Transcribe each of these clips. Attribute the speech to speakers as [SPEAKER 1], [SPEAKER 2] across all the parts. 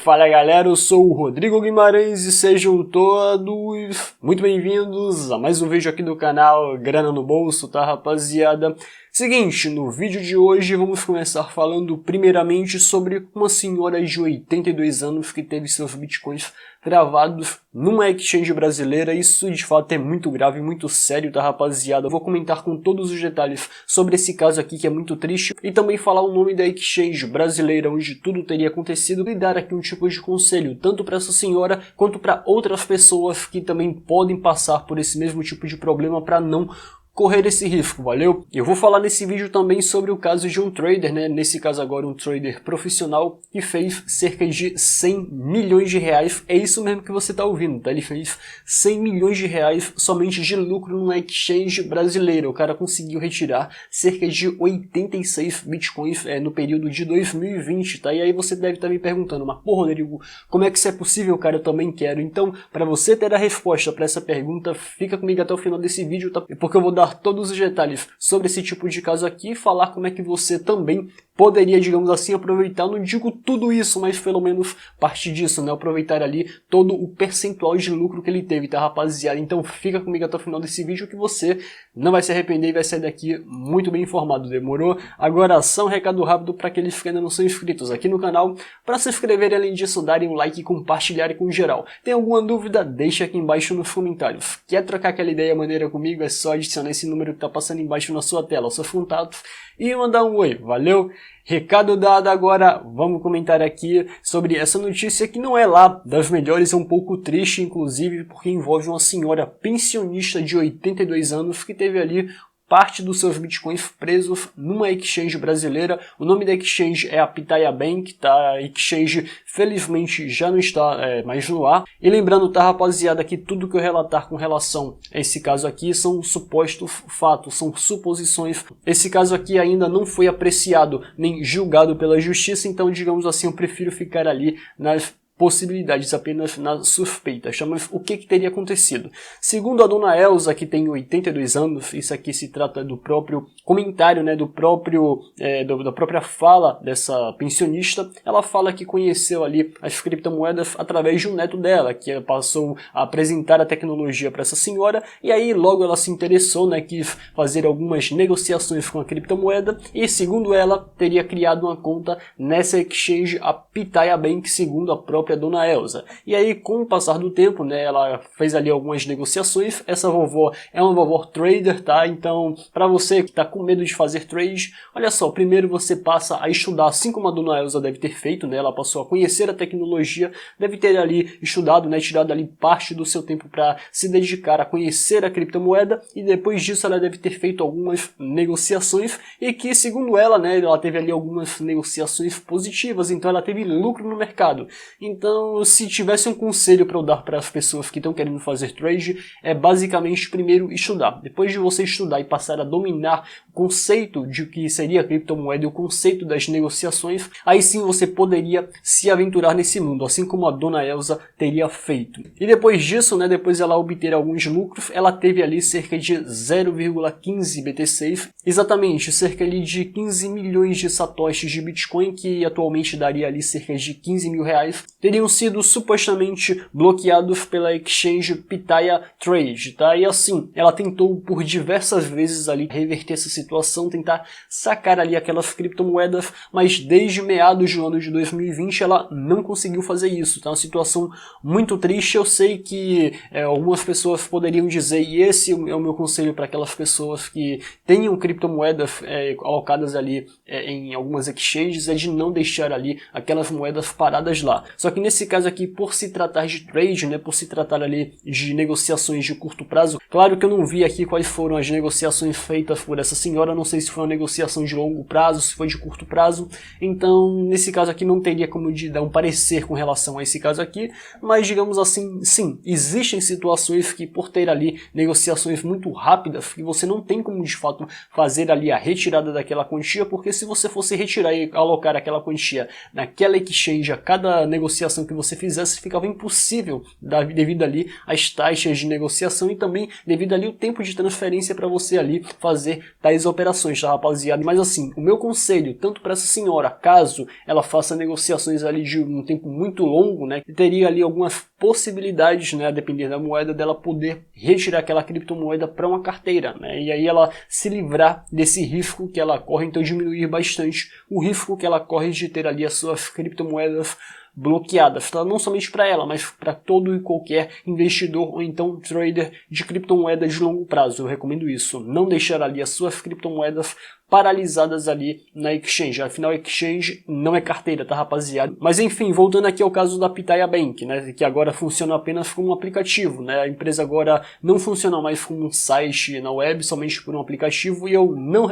[SPEAKER 1] Fala galera, eu sou o Rodrigo Guimarães e sejam todos muito bem-vindos a mais um vídeo aqui do canal Grana no Bolso, tá rapaziada? Seguinte, no vídeo de hoje vamos começar falando primeiramente sobre uma senhora de 82 anos que teve seus bitcoins travados numa exchange brasileira. Isso de fato é muito grave, muito sério, tá rapaziada? Eu vou comentar com todos os detalhes sobre esse caso aqui que é muito triste e também falar o nome da exchange brasileira onde tudo teria acontecido e dar aqui um tipo de conselho, tanto para essa senhora quanto para outras pessoas que também podem passar por esse mesmo tipo de problema para não correr esse risco, valeu? Eu vou falar nesse vídeo também sobre o caso de um trader, né? Nesse caso agora um trader profissional que fez cerca de 100 milhões de reais, é isso mesmo que você tá ouvindo, tá? Ele fez 100 milhões de reais somente de lucro numa exchange brasileira. O cara conseguiu retirar cerca de 86 bitcoins no período de 2020, tá? E aí você deve estar me perguntando, mas pô, Rodrigo, como é que isso é possível, cara? Eu também quero. Então, para você ter a resposta para essa pergunta, fica comigo até o final desse vídeo, tá? Porque eu vou dar todos os detalhes sobre esse tipo de caso aqui e falar como é que você também poderia, digamos assim, aproveitar, não digo tudo isso, mas pelo menos parte disso, né? Aproveitar ali todo o percentual de lucro que ele teve, tá rapaziada? Então fica comigo até o final desse vídeo que você não vai se arrepender e vai sair daqui muito bem informado, demorou? Agora só um recado rápido para aqueles que ainda não são inscritos aqui no canal, para se inscreverem, além disso, darem um like e compartilharem com geral. Tem alguma dúvida? Deixa aqui embaixo nos comentários. Quer trocar aquela ideia maneira comigo? É só adicionar esse número que tá passando embaixo na sua tela, os seus contatos, e mandar um oi, valeu? Recado dado, agora vamos comentar aqui sobre essa notícia que não é lá das melhores, é um pouco triste inclusive, porque envolve uma senhora pensionista de 82 anos que teve ali parte dos seus bitcoins presos numa exchange brasileira. O nome da exchange é a Pitaya Bank, tá? A exchange felizmente já não está mais no ar. E lembrando, tá rapaziada, que tudo que eu relatar com relação a esse caso aqui são supostos fatos, são suposições. Esse caso aqui ainda não foi apreciado nem julgado pela justiça, então digamos assim, eu prefiro ficar ali nas possibilidades, apenas na suspeita. Mas o que teria acontecido? Segundo a dona Elza, que tem 82 anos, isso aqui se trata do próprio comentário, né, da própria fala dessa pensionista, ela fala que conheceu ali as criptomoedas através de um neto dela, que passou a apresentar a tecnologia para essa senhora, e aí logo ela se interessou, né, quis fazer algumas negociações com a criptomoeda, e segundo ela, teria criado uma conta nessa exchange, a Pitaya Bank, segundo a própria dona Elza. E aí, com o passar do tempo, né, ela fez ali algumas negociações. Essa vovó é uma vovó trader, tá? Então, para você que tá com medo de fazer trade, olha só, primeiro você passa a estudar, assim como a dona Elza deve ter feito, né? Ela passou a conhecer a tecnologia, deve ter ali estudado, né, tirado ali parte do seu tempo para se dedicar a conhecer a criptomoeda, e depois disso ela deve ter feito algumas negociações e que, segundo ela, né, ela teve ali algumas negociações positivas, então ela teve lucro no mercado. Então, se tivesse um conselho para eu dar para as pessoas que estão querendo fazer trade, é basicamente primeiro estudar. Depois de você estudar e passar a dominar o conceito de o que seria a criptomoeda e o conceito das negociações, aí sim você poderia se aventurar nesse mundo, assim como a dona Elza teria feito. E depois disso, né, depois ela obter alguns lucros, ela teve ali cerca de 0,15 BTC, exatamente, cerca ali de 15 milhões de satoshis de Bitcoin, que atualmente daria ali cerca de 15 mil reais, teriam sido supostamente bloqueados pela exchange Pitaya Trade, tá? E assim, ela tentou por diversas vezes ali reverter essa situação, tentar sacar ali aquelas criptomoedas, mas desde meados do ano de 2020 ela não conseguiu fazer isso, tá? Uma situação muito triste. Eu sei que algumas pessoas poderiam dizer, e esse é o meu conselho para aquelas pessoas que tenham criptomoedas alocadas ali em algumas exchanges, é de não deixar ali aquelas moedas paradas lá. Só que nesse caso aqui, por se tratar de trade, né, por se tratar ali de negociações de curto prazo, claro que eu não vi aqui quais foram as negociações feitas por essa senhora, não sei se foi uma negociação de longo prazo, se foi de curto prazo, então nesse caso aqui não teria como dar um parecer com relação a esse caso aqui, mas digamos assim, sim, existem situações que por ter ali negociações muito rápidas, que você não tem como de fato fazer ali a retirada daquela quantia, porque se você fosse retirar e alocar aquela quantia naquela exchange a cada negociação negociação que você fizesse ficava impossível devido ali às taxas de negociação e também devido ali o tempo de transferência para você ali fazer tais operações, tá, rapaziada? Mas assim, o meu conselho, tanto para essa senhora, caso ela faça negociações ali de um tempo muito longo, né, teria ali algumas possibilidades, né, a depender da moeda, dela poder retirar aquela criptomoeda para uma carteira, né, e aí ela se livrar desse risco que ela corre, então diminuir bastante o risco que ela corre de ter ali as suas criptomoedas bloqueadas, tá? Não somente para ela, mas para todo e qualquer investidor ou então trader de criptomoedas de longo prazo. Eu recomendo isso, não deixar ali as suas criptomoedas paralisadas ali na exchange. Afinal, a exchange não é carteira, tá, rapaziada? Mas enfim, voltando aqui ao caso da Pitaya Bank, né, que agora funciona apenas como um aplicativo, né? A empresa agora não funciona mais como um site na web, somente por um aplicativo, e eu não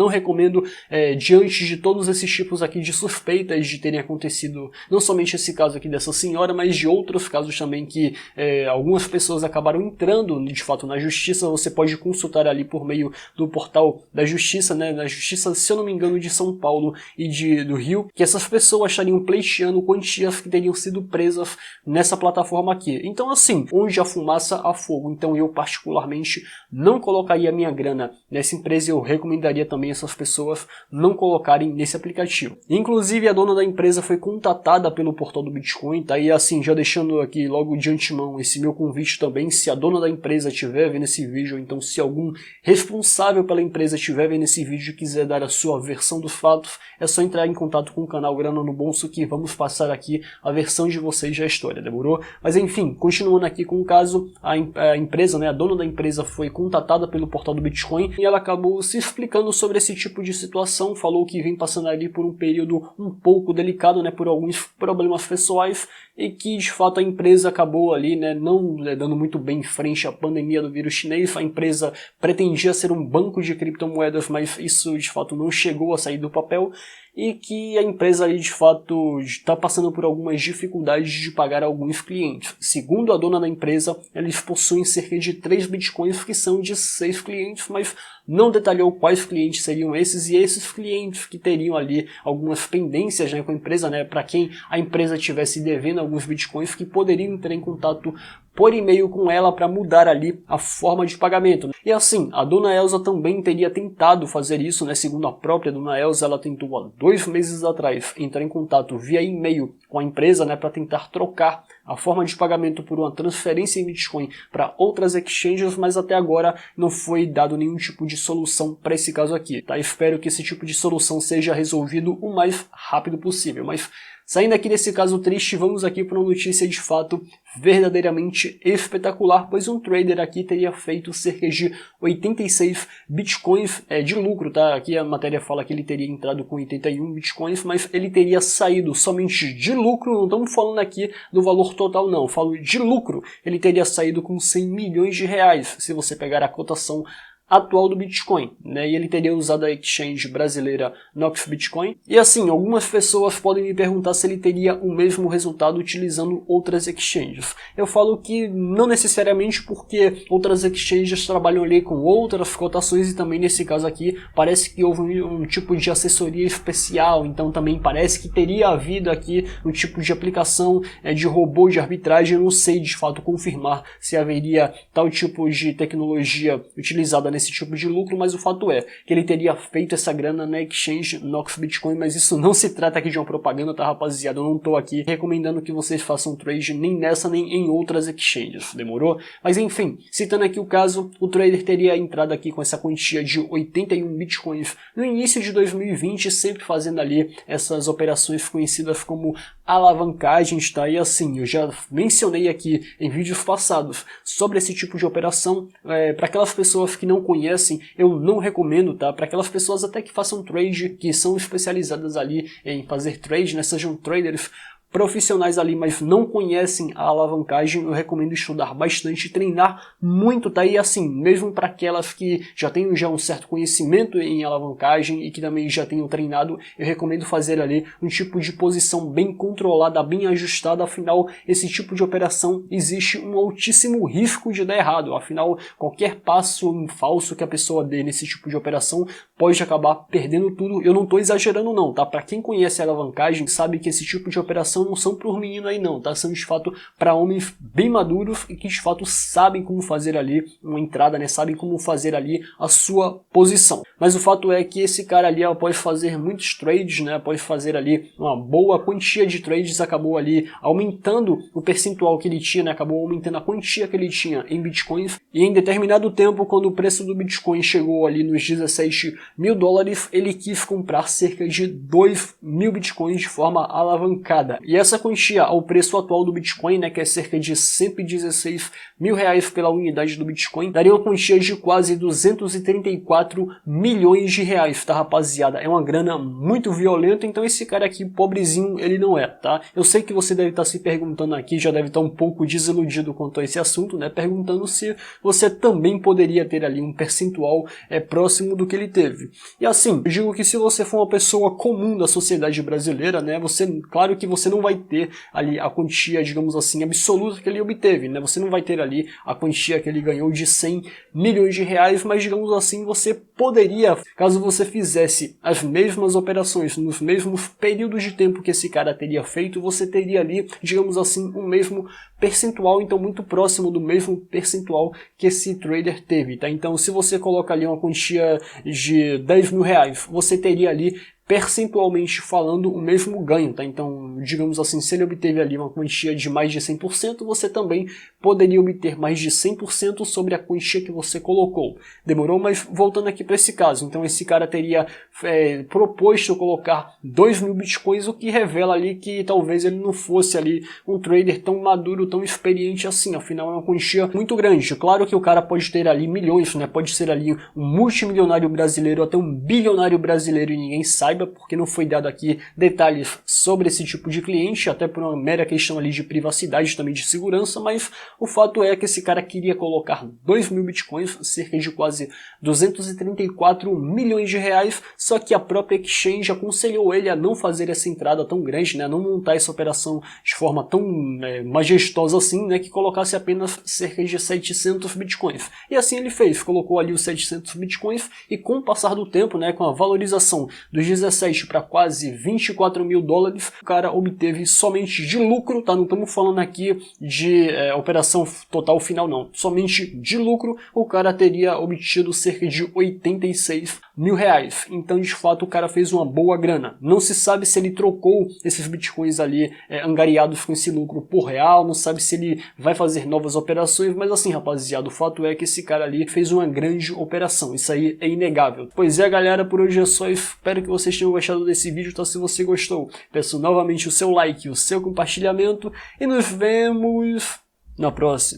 [SPEAKER 1] recomendo, diante de todos esses tipos aqui de suspeitas de terem acontecido, não somente esse caso aqui dessa senhora, mas de outros casos também que algumas pessoas acabaram entrando de fato na justiça. Você pode consultar ali por meio do portal da justiça, né, na justiça, se eu não me engano, de São Paulo e do Rio, que essas pessoas estariam pleiteando quantias que teriam sido presas nessa plataforma aqui. Então assim, onde há fumaça, há fogo. Então eu particularmente não colocaria minha grana nessa empresa e eu recomendaria também essas pessoas não colocarem nesse aplicativo. Inclusive a dona da empresa foi contatada pelo portal do Bitcoin, tá? E assim, já deixando aqui logo de antemão esse meu convite também, se a dona da empresa estiver vendo esse vídeo, ou então se algum responsável pela empresa estiver vendo esse vídeo e quiser dar a sua versão dos fatos, é só entrar em contato com o canal Grana no Bolso que vamos passar aqui a versão de vocês da história, demorou? Mas enfim, continuando aqui com o caso, a empresa, né, a dona da empresa foi contatada pelo portal do Bitcoin e ela acabou se explicando sobre esse tipo de situação, falou que vem passando ali por um período um pouco delicado, né, por alguns problemas pessoais e que de fato a empresa acabou ali, né, não dando muito bem em frente à pandemia do vírus chinês. A empresa pretendia ser um banco de criptomoedas, mas isso de fato não chegou a sair do papel, e que a empresa ali de fato está passando por algumas dificuldades de pagar alguns clientes. Segundo a dona da empresa, eles possuem cerca de 3 bitcoins que são de 6 clientes, mas não detalhou quais clientes seriam esses, e esses clientes que teriam ali algumas pendências, né, com a empresa, né, para quem a empresa tivesse devendo alguns bitcoins, que poderiam entrar em contato por e-mail com ela para mudar ali a forma de pagamento. E assim, a dona Elza também teria tentado fazer isso, né? Segundo a própria dona Elza, ela tentou há 2 meses atrás entrar em contato via e-mail com a empresa, né, para tentar trocar a forma de pagamento por uma transferência em Bitcoin para outras exchanges, mas até agora não foi dado nenhum tipo de solução para esse caso aqui, tá? Espero que esse tipo de solução seja resolvido o mais rápido possível. Mas saindo aqui desse caso triste, vamos aqui para uma notícia de fato verdadeiramente espetacular, pois um trader aqui teria feito cerca de 86 bitcoins de lucro, tá? Aqui a matéria fala que ele teria entrado com 81 bitcoins, mas ele teria saído somente de lucro. Não estamos falando aqui do valor total não, falo de lucro. Ele teria saído com 100 milhões de reais, se você pegar a cotação atual do Bitcoin, né? E ele teria usado a exchange brasileira Nox Bitcoin. E assim, algumas pessoas podem me perguntar se ele teria o mesmo resultado utilizando outras exchanges. Eu falo que não necessariamente, porque outras exchanges trabalham ali com outras cotações e também nesse caso aqui parece que houve um tipo de assessoria especial, então também parece que teria havido aqui um tipo de aplicação de robô de arbitragem. Eu não sei de fato confirmar se haveria tal tipo de tecnologia utilizada nesse tipo de lucro, mas o fato é que ele teria feito essa grana na exchange Nox Bitcoin. Mas isso não se trata aqui de uma propaganda, tá, rapaziada? Eu não tô aqui recomendando que vocês façam trade nem nessa nem em outras exchanges, demorou? Mas enfim, citando aqui o caso, o trader teria entrado aqui com essa quantia de 81 bitcoins no início de 2020, sempre fazendo ali essas operações conhecidas como alavancagens, tá? E assim, eu já mencionei aqui em vídeos passados sobre esse tipo de operação. Para aquelas pessoas que não conhecem, eu não recomendo, tá? Para aquelas pessoas até que façam trade, que são especializadas ali em fazer trade, né? Sejam traders profissionais ali, mas não conhecem a alavancagem, eu recomendo estudar bastante, treinar muito, tá? E assim, mesmo para aquelas que já tenham um certo conhecimento em alavancagem e que também já tenham treinado, eu recomendo fazer ali um tipo de posição bem controlada, bem ajustada. Afinal, esse tipo de operação existe um altíssimo risco de dar errado. Afinal, qualquer passo em falso que a pessoa dê nesse tipo de operação pode acabar perdendo tudo. Eu não estou exagerando não, tá? Para quem conhece a alavancagem, sabe que esse tipo de operação informação não são por menino aí não, tá? São de fato para homens bem maduros e que de fato sabem como fazer ali uma entrada, né? Sabem como fazer ali a sua posição. Mas o fato é que esse cara ali, após fazer muitos trades, né? Após fazer ali uma boa quantia de trades, acabou ali aumentando o percentual que ele tinha, né? Acabou aumentando a quantia que ele tinha em bitcoins, e em determinado tempo, quando o preço do Bitcoin chegou ali nos 17 mil dólares, ele quis comprar cerca de 2.000 Bitcoins de forma alavancada. E essa quantia ao preço atual do Bitcoin, né, que é cerca de 116 mil reais pela unidade do Bitcoin, daria uma quantia de quase 234 milhões de reais, tá, rapaziada? É uma grana muito violenta, então esse cara aqui, pobrezinho, ele não é, tá? Eu sei que você deve estar se perguntando aqui, já deve estar um pouco desiludido quanto a esse assunto, né, perguntando se você também poderia ter ali um percentual próximo do que ele teve. E assim, eu digo que se você for uma pessoa comum da sociedade brasileira, né, claro que você não vai ter ali a quantia, digamos assim, absoluta que ele obteve, né, você não vai ter ali a quantia que ele ganhou de 100 milhões de reais, mas digamos assim, você poderia, caso você fizesse as mesmas operações nos mesmos períodos de tempo que esse cara teria feito, você teria ali, digamos assim, o mesmo percentual, então muito próximo do mesmo percentual que esse trader teve, tá? Então se você coloca ali uma quantia de 10 mil reais, você teria ali percentualmente falando o mesmo ganho, tá? Então, digamos assim, se ele obteve ali uma quantia de mais de 100%, você também poderia obter mais de 100% sobre a quantia que você colocou. Demorou? Mas voltando aqui para esse caso, então esse cara teria proposto colocar 2.000 bitcoins, o que revela ali que talvez ele não fosse ali um trader tão maduro, tão experiente assim, afinal é uma quantia muito grande. Claro que o cara pode ter ali milhões, né? Pode ser ali um multimilionário brasileiro, até um bilionário brasileiro e ninguém sabe, porque não foi dado aqui detalhes sobre esse tipo de cliente, até por uma mera questão ali de privacidade, também de segurança, mas o fato é que esse cara queria colocar 2.000 bitcoins, cerca de quase 234 milhões de reais, só que a própria exchange aconselhou ele a não fazer essa entrada tão grande, né, não montar essa operação de forma tão majestosa assim, né, que colocasse apenas cerca de 700 bitcoins. E assim ele fez, colocou ali os 700 bitcoins e com o passar do tempo, né, com a valorização dos 17 para quase 24 mil dólares, o cara obteve somente de lucro, tá? Não estamos falando aqui de operação total final não, somente de lucro o cara teria obtido cerca de 86 mil reais. Então de fato o cara fez uma boa grana. Não se sabe se ele trocou esses bitcoins ali angariados com esse lucro por real, não sabe se ele vai fazer novas operações, mas assim rapaziada, o fato é que esse cara ali fez uma grande operação, isso aí é inegável. Pois é galera, por hoje é só, espero que vocês tenham gostado desse vídeo, então se você gostou, peço novamente o seu like, o seu compartilhamento e nos vemos na próxima.